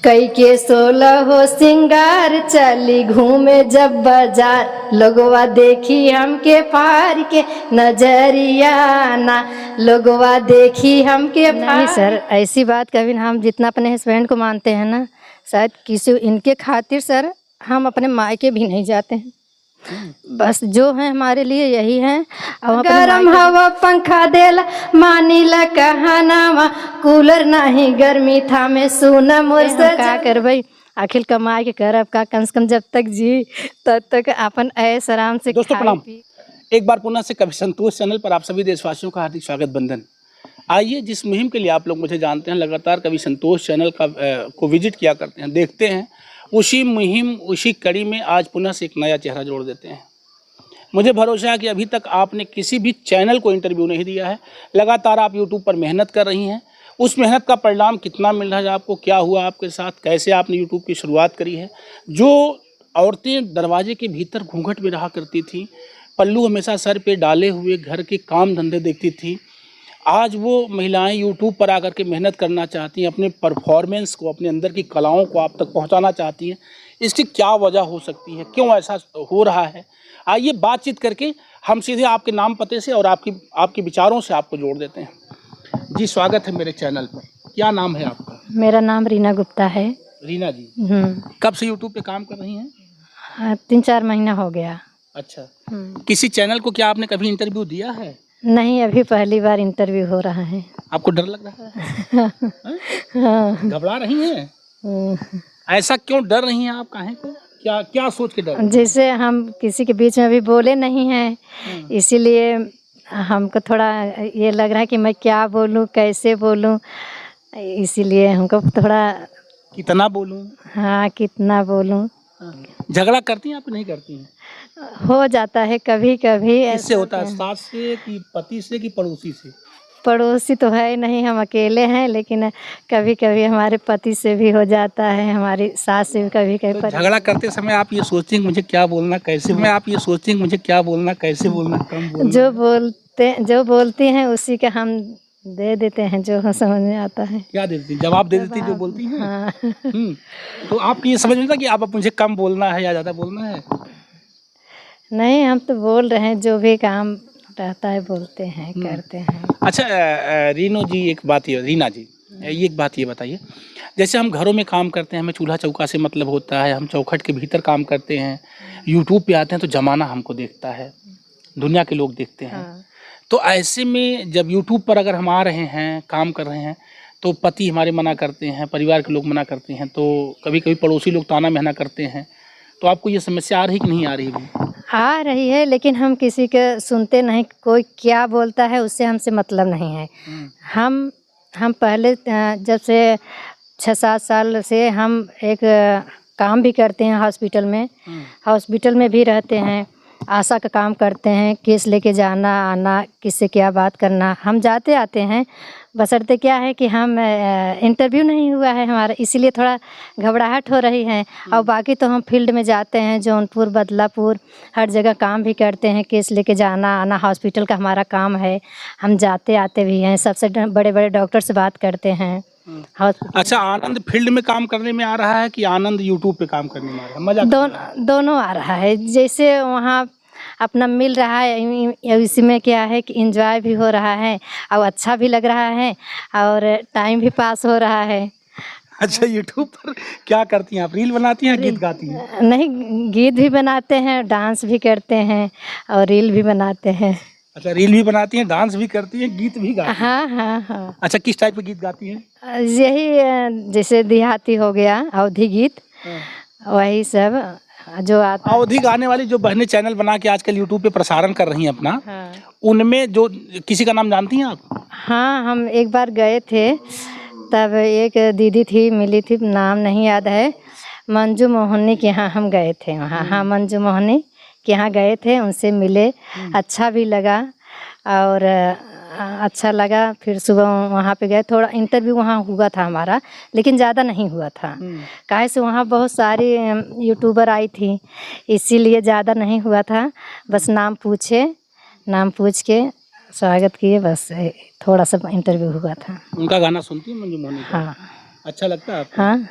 कई के 16 हो सिंगार चली घूमे जब बाजार, लोगवा देखी हमके फार के नजरिया ना, लोगवा देखी हमके फार। नहीं सर, ऐसी बात कभी हम जितना अपने हस्बैंड को मानते हैं ना, शायद किसी इनके खातिर सर हम अपने मायके भी नहीं जाते हैं। बस जो है हमारे लिए यही है। गरम हवा पंखा देला मानीला कहनावा, कूलर नहीं गर्मी था मैं सुना मुझसे का कर भाई, आखिर कमा के करब का, कम से कम जब तक जी तब तक अपन ऐश आराम से। दोस्तों प्रणाम, एक बार पुनः से कवि संतोष चैनल पर आप सभी देशवासियों का हार्दिक स्वागत बंधन। आइए, जिस मुहिम के लिए आप लोग मुझे जानते हैं, लगातार कवि संतोष चैनल को विजिट किया करते हैं, देखते हैं, उसी मुहिम उसी कड़ी में आज पुनः से एक नया चेहरा जोड़ देते हैं। मुझे भरोसा है कि अभी तक आपने किसी भी चैनल को इंटरव्यू नहीं दिया है। लगातार आप यूट्यूब पर मेहनत कर रही हैं। उस मेहनत का परिणाम कितना मिल रहा है आपको, क्या हुआ आपके साथ, कैसे आपने यूट्यूब की शुरुआत करी है। जो औरतें दरवाजे के भीतर घूंघट में रहा करती थी, पल्लू हमेशा सर पे डाले हुए घर के काम धंधे देखती थी, आज वो महिलाएं यूट्यूब पर आकर के मेहनत करना चाहती हैं, अपने परफॉर्मेंस को, अपने अंदर की कलाओं को आप तक पहुंचाना चाहती हैं। इसकी क्या वजह हो सकती है, क्यों ऐसा हो रहा है, आइए बातचीत करके हम सीधे आपके नाम पते से और आपके विचारों से आपको जोड़ देते हैं। जी, स्वागत है मेरे चैनल पर। क्या नाम है आपका? मेरा नाम रीना गुप्ता है। रीना जी, कब से यूट्यूब पे काम कर रही हैं? 3-4 महीना हो गया। अच्छा, किसी चैनल को क्या आपने कभी इंटरव्यू दिया है? नहीं, अभी पहली बार इंटरव्यू हो रहा है। आपको डर लग रहा है? हाँ। घबरा रही हैं? ऐसा क्यों डर रही हैं आप? काहे को, क्या सोच के डर? जैसे हम किसी के बीच में अभी बोले नहीं हैं, इसीलिए हमको थोड़ा ये लग रहा है कि मैं क्या बोलूं, कैसे बोलूं, इसीलिए हमको थोड़ा। कितना बोलूं? हाँ, कितना बोलूं। झगड़ा करती हैं आप, नहीं करती हैं? हो जाता है कभी कभी। किससे होता है, सास से कि पति से कि पड़ोसी से? पड़ोसी तो है नहीं, हम अकेले हैं, लेकिन कभी कभी हमारे पति से भी हो जाता है, हमारी सास से भी कभी कभी। तो झगड़ा करते समय आप ये सोचती हैं मुझे क्या बोलना, कैसे बोलना, आप ये सोचती हैं मुझे क्या बोलना, कैसे बोलना, कम बोलना? जो बोलती हैं उसी का हम दे देते हैं, जो समझ में आता है। क्या दे देती, जवाब दे देती जो बोलती हैं? हाँ। तो आपकी ये समझ में था कि आप मुझे कम बोलना है या ज़्यादा बोलना है? नहीं, हम तो बोल रहे हैं, जो भी काम रहता है बोलते हैं, करते हैं। अच्छा रीनो जी, रीना जी, एक बात ये बताइए, जैसे हम घरों में काम करते हैं, हमें चूल्हा चौका से मतलब होता है, हम चौखट के भीतर काम करते हैं, यूट्यूब पे आते हैं तो जमाना हमको देखता है, दुनिया के लोग देखते हैं। हाँ। तो ऐसे में जब यूट्यूब पर अगर हम आ रहे हैं, काम कर रहे हैं, तो पति हमारे मना करते हैं, परिवार के लोग मना करते हैं, तो कभी कभी पड़ोसी लोग ताना महना करते हैं, तो आपको ये समस्या आ रही कि नहीं आ रही? आ रही है, लेकिन हम किसी के सुनते नहीं, कोई क्या बोलता है उससे हमसे मतलब नहीं है। हम पहले जब से 6-7 साल से हम एक काम भी करते हैं हॉस्पिटल में भी रहते हैं, आशा का काम करते हैं, केस लेके जाना आना, किससे क्या बात करना, हम जाते आते हैं। बशर्ते क्या है कि हम इंटरव्यू नहीं हुआ है हमारा, इसीलिए थोड़ा घबराहट हो रही है। और बाकी तो हम फील्ड में जाते हैं, जौनपुर, बदलापुर, हर जगह काम भी करते हैं, केस लेके जाना आना, हॉस्पिटल का हमारा काम है, हम जाते आते भी हैं, सबसे बड़े बड़े डॉक्टर से बात करते हैं। अच्छा, आनंद फील्ड में काम करने में आ रहा है कि आनंद यूट्यूब पे काम करने में आ रहा है? मजा दोनों आ रहा है। जैसे वहाँ अपना मिल रहा है, इसमें क्या है कि एंजॉय भी हो रहा है और अच्छा भी लग रहा है और टाइम भी पास हो रहा है। अच्छा, यूट्यूब पर क्या करती हैं आप? रील बनाती हैं, गीत गाती हैं? नहीं, गीत भी बनाते हैं, डांस भी करते हैं और रील भी बनाते हैं। अच्छा, रील भी बनाती हैं, डांस भी करती हैं, गीत भी गाती हैं? हाँ। अच्छा, किस टाइप के गीत गाती हैं? यही जैसे देहाती हो गया, अवधी गीत, वही सब जो आता। अवधी गाने वाली जो बहनें चैनल बना के आजकल यूट्यूब पे प्रसारण कर रही हैं अपना, उनमें जो किसी का नाम जानती हैं आप? हाँ, हम एक बार गए थे, तब एक दीदी थी, मिली थी, नाम नहीं याद है, मंजू मोहनी के यहाँ हम गए थे वहाँ। हाँ, मंजू मोहनी के यहाँ गए थे, उनसे मिले, अच्छा भी लगा और अच्छा लगा। फिर सुबह वहाँ पे गए, थोड़ा इंटरव्यू वहाँ हुआ था हमारा, लेकिन ज़्यादा नहीं हुआ था, काहे से वहाँ बहुत सारी यूट्यूबर आई थी, इसीलिए ज़्यादा नहीं हुआ था। बस नाम पूछ के स्वागत किए, बस थोड़ा सा इंटरव्यू हुआ था। उनका गाना सुनती हैं मंजू मोहनी का? हाँ। अच्छा लगता है आपको? हाँ,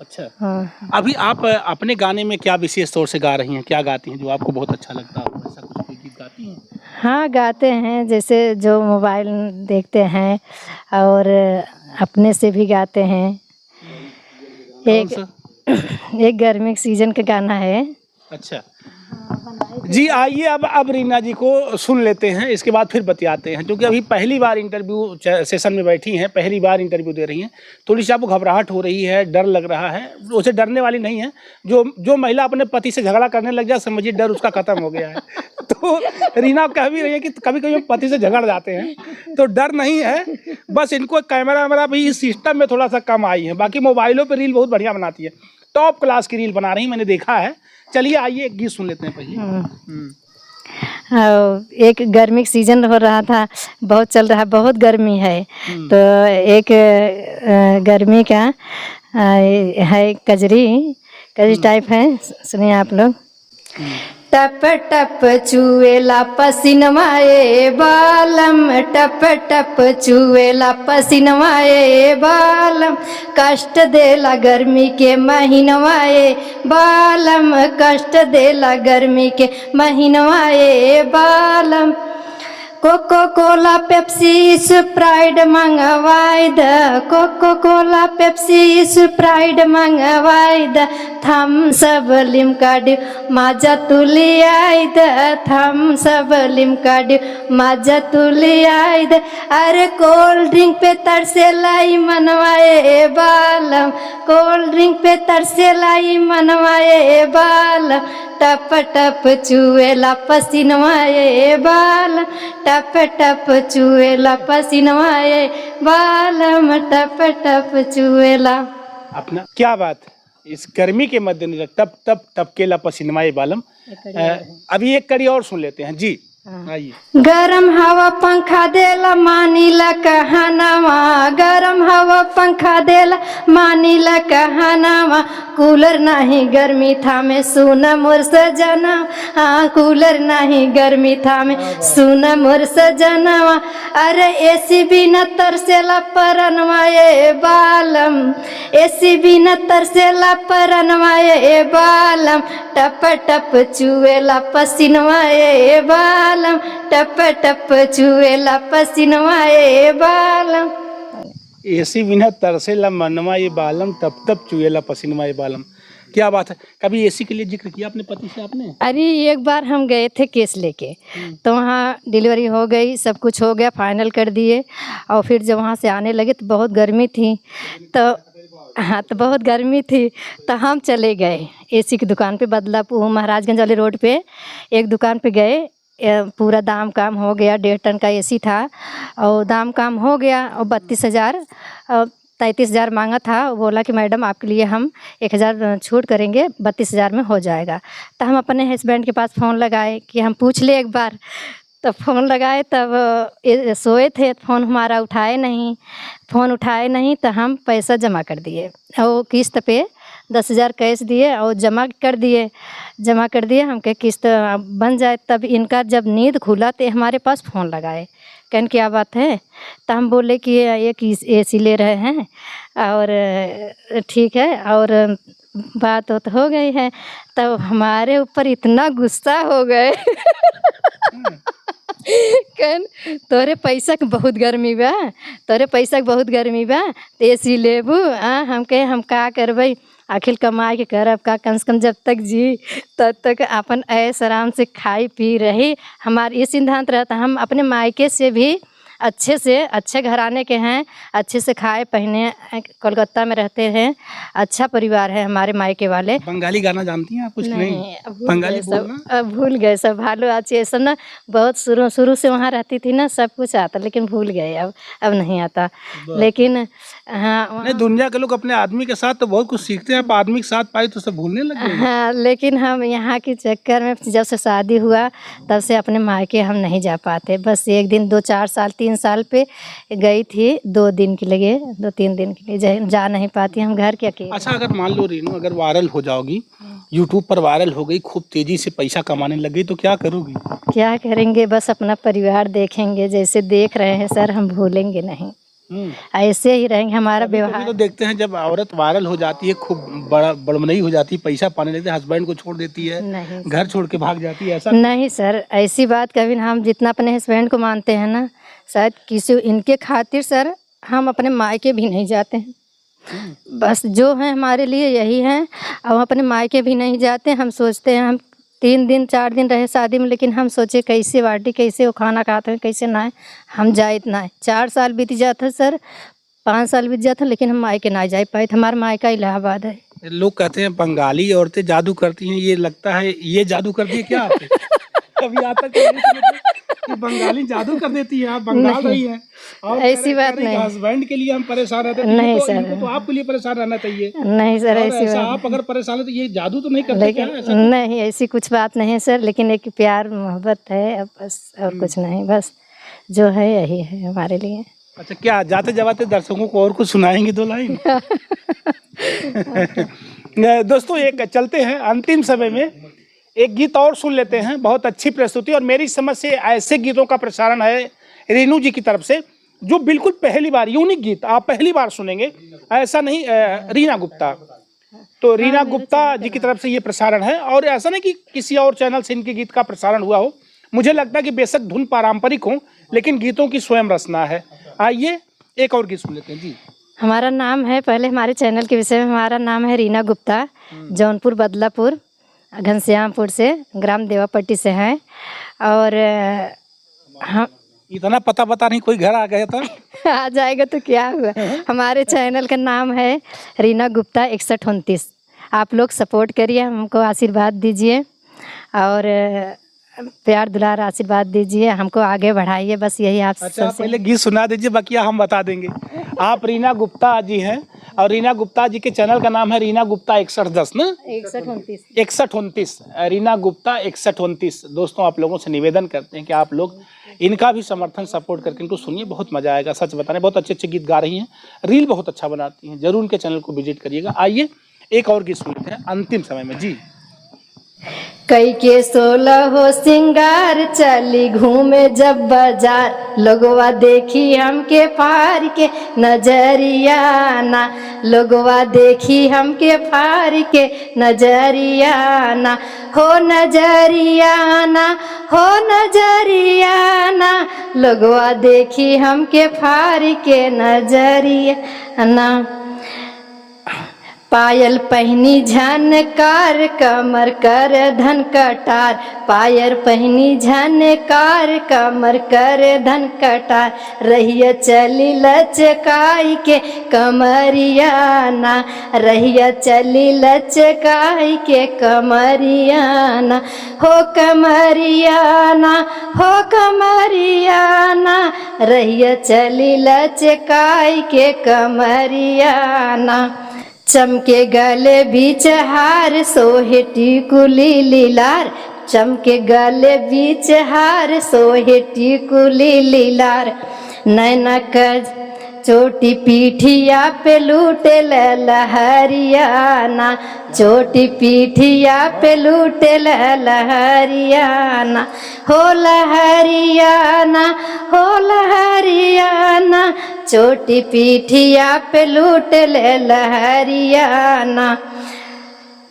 अच्छा, हाँ। अभी आप अपने गाने में क्या विशेष तौर से गा रही हैं, क्या गाती हैं जो आपको बहुत अच्छा लगता हो, ऐसा कुछ कोई गीत गाती हैं? हाँ, गाते हैं, जैसे जो मोबाइल देखते हैं और अपने से भी गाते हैं। कौन एक सा? एक गर्मी के सीजन का गाना है। अच्छा जी, आइए अब रीना जी को सुन लेते हैं, इसके बाद फिर बतियाते हैं, क्योंकि अभी पहली बार इंटरव्यू सेशन में बैठी हैं, पहली बार इंटरव्यू दे रही हैं, थोड़ी सी आपको घबराहट हो रही है, डर लग रहा है। उसे डरने वाली नहीं है, जो महिला अपने पति से झगड़ा करने लग जाए, समझिए डर उसका खत्म हो गया है। तो रीना कह भी रही है कि कभी कभी पति से झगड़ जाते हैं, तो डर नहीं है, बस इनको कैमरा वैमरा भी इस सिस्टम में थोड़ा सा कम आई है, बाकी मोबाइलों पर रील बहुत बढ़िया बनाती है, टॉप क्लास की रील बना रही मैंने देखा है। चलिए आइए एक गीत सुन लेते हैं पहले। एक गर्मी का सीजन हो रहा था, बहुत चल रहा, बहुत गर्मी है, तो एक गर्मी का है कजरी टाइप है, सुनिए आप लोग। टप टप चुएला पसीनवाए बालम, टप टप चुएला पसीनवाए बालम, कष्ट देला गर्मी के महीनवाए बालम, कष्ट देला गर्मी के महीनवाए बालम। कोको कोला पेप्सी स्प्राइट मंगवाई द, कोको कोला पेप्सी स्प्राइट मंगवाई द, Thums Up Limca Dew Maaza तुली आई द, Thums Up Limca Dew Maaza तुली आई द। अरे कोल्ड ड्रिंक पे तरसे लाई मनवाए बालम, कोल्ड ड्रिंक पे तरसे लाई मनवाए बालम, टप टप चुएला पसीनवाए बालम, टप टप चुएला पसीनवाए बालम, टप टप चुएला। अपना क्या बात है, इस गर्मी के मद्देनजर टप टप टपकेला पसीनवाए बालम। अभी एक कड़ी और सुन लेते हैं जी, आइए। गरम हवा पंखा देला मानीला कहनावा, गरम हवा पंखा देला मानीला कहनावा, कूलर नहीं गर्मी था में सुना मोर सजना, हाँ कूलर नहीं गर्मी था में सुना मोर सजनवा। अरे एसी बिना तरसेला परनवाए बालम, एसी बिना तरसेला परनवाए बालम, टप टप चुएला पसीनवाए बालम, टप टप चुएला पसीनवाए बालम। एसी बिना तरसेला मनवा ये बालम, टप टप चुएला पसीनवा ये बालम। क्या बात है, कभी एसी के लिए जिक्र किया अपने पति से आपने? अरे एक बार हम गए थे केस लेके, तो वहाँ डिलीवरी हो गई, सब कुछ हो गया, फाइनल कर दिए, और फिर जब वहाँ से आने लगे तो बहुत गर्मी थी, तो हाँ तो बहुत गर्मी थी, तो हम चले गए एसी की दुकान पे, बदलापुर महाराजगंज वाले रोड पे एक दुकान पे गए, पूरा दाम काम हो गया, 1.5 टन का एसी था, और दाम काम हो गया, और 32,000 33,000 मांगा था। वो बोला कि मैडम आपके लिए हम 1,000 छूट करेंगे, 32,000 में हो जाएगा। तो हम अपने हस्बैंड के पास फ़ोन लगाए कि हम पूछ ले एक बार, तब फ़ोन लगाए, तब सोए थे, फ़ोन हमारा उठाए नहीं, फ़ोन उठाए नहीं, तो हम पैसा जमा कर दिए, और किस्त पे 10,000 कैश दिए और जमा कर दिए। हम कहे किस्त बन जाए, तब इनका जब नींद खुला तो हमारे पास फ़ोन लगाए, कहन क्या बात है, तो हम बोले कि एक एसी ले रहे हैं, और ठीक है, और बात तो हो गई है। तब हमारे ऊपर इतना गुस्सा हो गए कहन तोरे पैसा के बहुत गर्मी बा, तोरे पैसा के बहुत गर्मी बा, तो एसी लेबू। हम कहे हम का करबै, आखिर कमाए के करब का, कम से कम जब तक जी तब तक अपन ऐश आराम से खाई पी रही। हमारा ये सिद्धांत रहता, हम अपने मायके से भी अच्छे घराने के हैं, अच्छे से खाए पहने, कोलकाता में रहते हैं, अच्छा परिवार है हमारे मायके वाले। बंगाली गाना जानती हैं आप कुछ? नहीं बंगाली बोलना भूल गए सब, भालू आची ये सब ना, बहुत शुरू से वहाँ रहती थी ना, सब कुछ आता, लेकिन भूल गए, अब नहीं आता। लेकिन हाँ, नहीं, दुनिया के लोग अपने आदमी के साथ तो बहुत कुछ सीखते हैं, आदमी के साथ पाई तो सब भूलने लगे। हाँ, लेकिन हम यहाँ के चक्कर में जब से शादी हुआ तब से अपने मायके हम नहीं जा पाते। बस एक दिन 2-4 साल 3 साल पे गई थी, 2 दिन के लिए, 2-3 दिन के लिए जा नहीं पाती, हम घर के अकेले। अच्छा, अगर मान लो रीनू अगर वायरल हो जाओगी, यूट्यूब पर वायरल हो गई, खूब तेजी से पैसा कमाने लग गई, तो क्या करोगी? क्या करेंगे, बस अपना परिवार देखेंगे, जैसे देख रहे हैं सर, हम भूलेंगे नहीं। ऐसे ही रहेंगे, हमारा कभी व्यवहार। तो देखते हैं जब औरत वायरल हो जाती है, खूब बड़ा बड़मनई हो जाती है, पैसा पाने लगती है, हस्बैंड को छोड़ देती है, नहीं घर छोड़ के भाग जाती है, ऐसा नहीं सर, ऐसी बात कभी ना। हम जितना अपने हस्बैंड को मानते हैं ना, शायद किसी इनके खातिर सर हम अपने मायके भी नहीं जाते हैं। बस जो है हमारे लिए यही है। अब हम अपने मायके भी नहीं जाते। हम सोचते हैं हम 3 दिन 4 दिन रहे शादी में, लेकिन हम सोचे कैसे बाटी, कैसे वो खाना खाते हैं, कैसे ना है, हम जाए इतना है। 4 साल बीत जाता है सर, 5 साल बीत जाता, लेकिन हम मायके ना जा पाए। हमारा मायका इलाहाबाद है। लोग कहते हैं बंगाली औरतें जादू करती हैं, ये लगता है ये जादू करती है क्या आप? कभी आता कि बंगाली जादू कर देती है, आप बंगाल रही हैं और ऐसी बात नहीं। हस्बैंड के लिए हम परेशान रहते हैं, नहीं इनको सर। इनको तो आपके लिए परेशान रहना चाहिए। नहीं सर, और ऐसी ऐसा बात आप अगर परेशान है तो ये जादू तो नहीं करते क्या? लेकिन नहीं, ऐसी कुछ बात नहीं है सर। लेकिन एक प्यार मोहब्बत है, अब बस और कुछ नहीं। बस जो है यही है हमारे लिए। अच्छा, क्या जाते जाते दर्शकों को और कुछ सुनाएंगे 2 लाइन? दोस्तों, एक चलते हैं अंतिम समय में एक गीत और सुन लेते हैं। बहुत अच्छी प्रस्तुति और मेरी समझ से ऐसे गीतों का प्रसारण है रेनू जी की तरफ से जो बिल्कुल पहली बार, यूनिक गीत आप पहली बार सुनेंगे। ऐसा नहीं, रीना गुप्ता, तो रीना गुप्ता जी की तरफ से ये प्रसारण है। और ऐसा नहीं कि किसी और चैनल से इनके गीत का प्रसारण हुआ हो। मुझे लगता है कि बेशक धुन पारंपरिक हो, लेकिन गीतों की स्वयं रचना है। आइए एक और गीत सुन लेते हैं जी। हमारा नाम है, पहले हमारे चैनल के विषय में, हमारा नाम है रीना गुप्ता, जौनपुर बदलापुर घनश्यामपुर से, ग्राम देवापट्टी से हैं। और हम इतना पता बता नहीं, कोई घर आ गया था। आ जाएगा तो क्या हुआ। हमारे चैनल का नाम है रीना गुप्ता 6129। आप लोग सपोर्ट करिए, हमको आशीर्वाद दीजिए और प्यार दुलार आशीर्वाद दीजिए, हमको आगे बढ़ाइए। बस यही आप अच्छा, आप पहले गीत सुना दीजिए, बाकी हम बता देंगे। आप रीना गुप्ता जी हैं और रीना गुप्ता जी के चैनल का नाम है रीना गुप्ता 6110 ना, 6129 रीना गुप्ता 6129। दोस्तों, आप लोगों से निवेदन करते हैं कि आप लोग इनका भी समर्थन सपोर्ट करके इनको सुनिए, बहुत मजा आएगा। सच बता रहे, बहुत अच्छे अच्छे गीत गा रही हैं, रील बहुत अच्छा बनाती हैं। जरूर उनके चैनल को विजिट करिएगा। आइए एक और गीत सुनते हैं अंतिम समय में जी। कई के 16 हो सिंगार, चली घूमे जब बाजार, लोगवा देखी हमके फार के नजरिया ना, लोगवा देखी हमके फार के नजरिया ना, हो नजरिया ना, हो नजरिया ना, लोगवा देखी हमके फार के नजरिया ना। पायल पहनी झनकार, कमर कर धन कटार, पायल पहनी झनकार, कमर कर धन कटार, रहिया चली लचकाई के कमरिया ना, रहिया चली लचकाई के कमरिया ना, हो कमरिया ना, हो कमरिया ना, रहिया चली लचकाई के कमरिया ना। चमके गले बीच हार, सोहे टिकुली लीलार, चमके गले बीच हार, सोहे टिकुली लीलार, नैना कज चोटी पीठिया पे लूटे लहरियाना, चोटी पीठिया पे लूटे लहरियाना, हो लहरियाना, हो लहरियाना, चोटी पीठिया पे लूटे लहरियाना।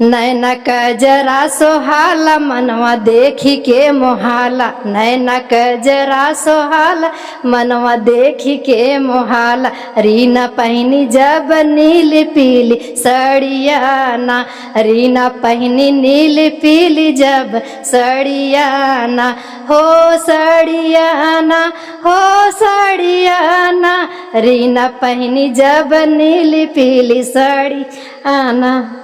नैना कजरा सोहाला, मनवा देखी के मोहाला, नैना कजरा सोहाला, मनवा देखी के मोहाला, रीना पहनी जब नीली पीली सड़ियाना, रीना पहनी नीली पीली जब सड़ियाना, हो सड़ियाना, हो सड़ियाना, रीना पहनी जब नीली पीली सड़ियाना।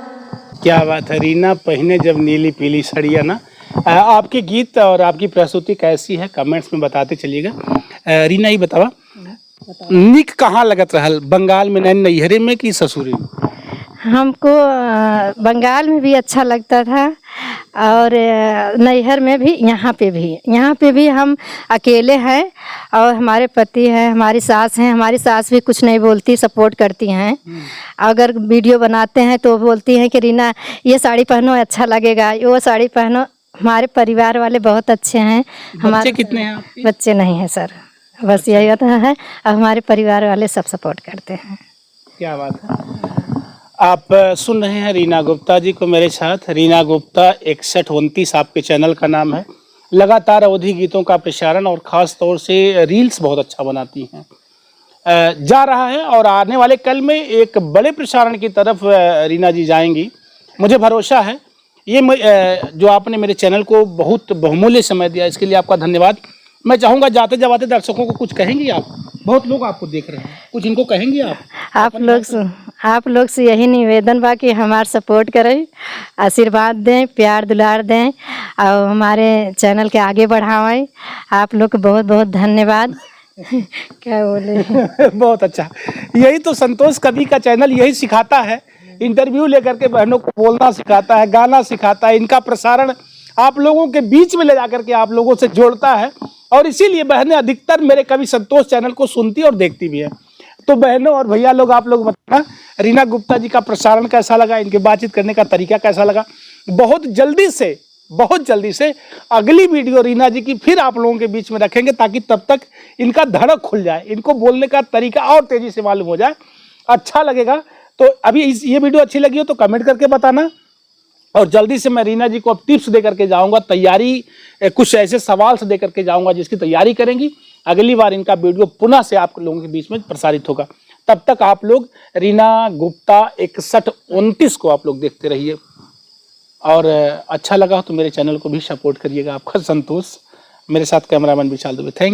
क्या बात है, रीना पहने जब नीली पीली सड़िया ना। आपके गीत और आपकी प्रस्तुति कैसी है कमेंट्स में बताते चलिएगा। रीना ही बतावा, निक कहाँ लगत रहल, बंगाल में नैहरे में कि ससुरे में? हमको बंगाल में भी अच्छा लगता था और नैहर में भी, यहाँ पे भी हम अकेले हैं और हमारे पति हैं, हमारी सास हैं। हमारी सास भी कुछ नहीं बोलती, सपोर्ट करती हैं। अगर वीडियो बनाते हैं तो बोलती हैं कि रीना ये साड़ी पहनो, अच्छा लगेगा, वो साड़ी पहनो। हमारे परिवार वाले बहुत अच्छे हैं। बच्चे कितने हैं आपके? बच्चे नहीं हैं सर। बस यही होता है। और हमारे परिवार वाले सब सपोर्ट करते हैं। क्या बात है। आप सुन रहे हैं रीना गुप्ता जी को मेरे साथ। रीना गुप्ता 6129 आपके चैनल का नाम है। लगातार अवधी गीतों का प्रसारण और ख़ास तौर से रील्स बहुत अच्छा बनाती हैं। जा रहा है और आने वाले कल में एक बड़े प्रसारण की तरफ रीना जी जाएंगी, मुझे भरोसा है। ये जो आपने मेरे चैनल को बहुत बहुमूल्य समय दिया, इसके लिए आपका धन्यवाद। मैं चाहूँगा जाते जाते दर्शकों को कुछ कहेंगी आप? बहुत लोग आपको देख रहे हैं, कुछ इनको कहेंगी आप? आप लोग से यही निवेदन बा कि हमार सपोर्ट करें, आशीर्वाद दें, प्यार दुलार दें और हमारे चैनल के आगे बढ़ाएं। आप लोग को बहुत बहुत धन्यवाद। क्या बोले। बहुत अच्छा। यही तो संतोष कवि का चैनल यही सिखाता है, इंटरव्यू लेकर के बहनों को बोलना सिखाता है, गाना सिखाता है। इनका प्रसारण आप लोगों के बीच में ले जाकर के आप लोगों से जोड़ता है और इसीलिए बहनें अधिकतर मेरे कवि संतोष चैनल को सुनती और देखती भी है। तो बहनों और भैया लोग, आप लोग बताना रीना गुप्ता जी का प्रसारण कैसा लगा, इनके बातचीत करने का तरीका कैसा लगा। बहुत जल्दी से अगली वीडियो रीना जी की फिर आप लोगों के बीच में रखेंगे, ताकि तब तक इनका धड़क खुल जाए, इनको बोलने का तरीका और तेजी से मालूम हो जाए, अच्छा लगेगा। तो अभी ये वीडियो अच्छी लगी हो तो कमेंट करके बताना। और जल्दी से मैं रीना जी को अब टिप्स दे करके जाऊंगा, तैयारी कुछ ऐसे सवाल से दे करके जाऊंगा जिसकी तैयारी करेंगी। अगली बार इनका वीडियो पुनः से आप लोगों के बीच में प्रसारित होगा। तब तक आप लोग रीना गुप्ता 6129 को आप लोग देखते रहिए और अच्छा लगा तो मेरे चैनल को भी सपोर्ट करिएगा। आपका संतोष, मेरे साथ कैमरामैन विशाल दुबे। थैंक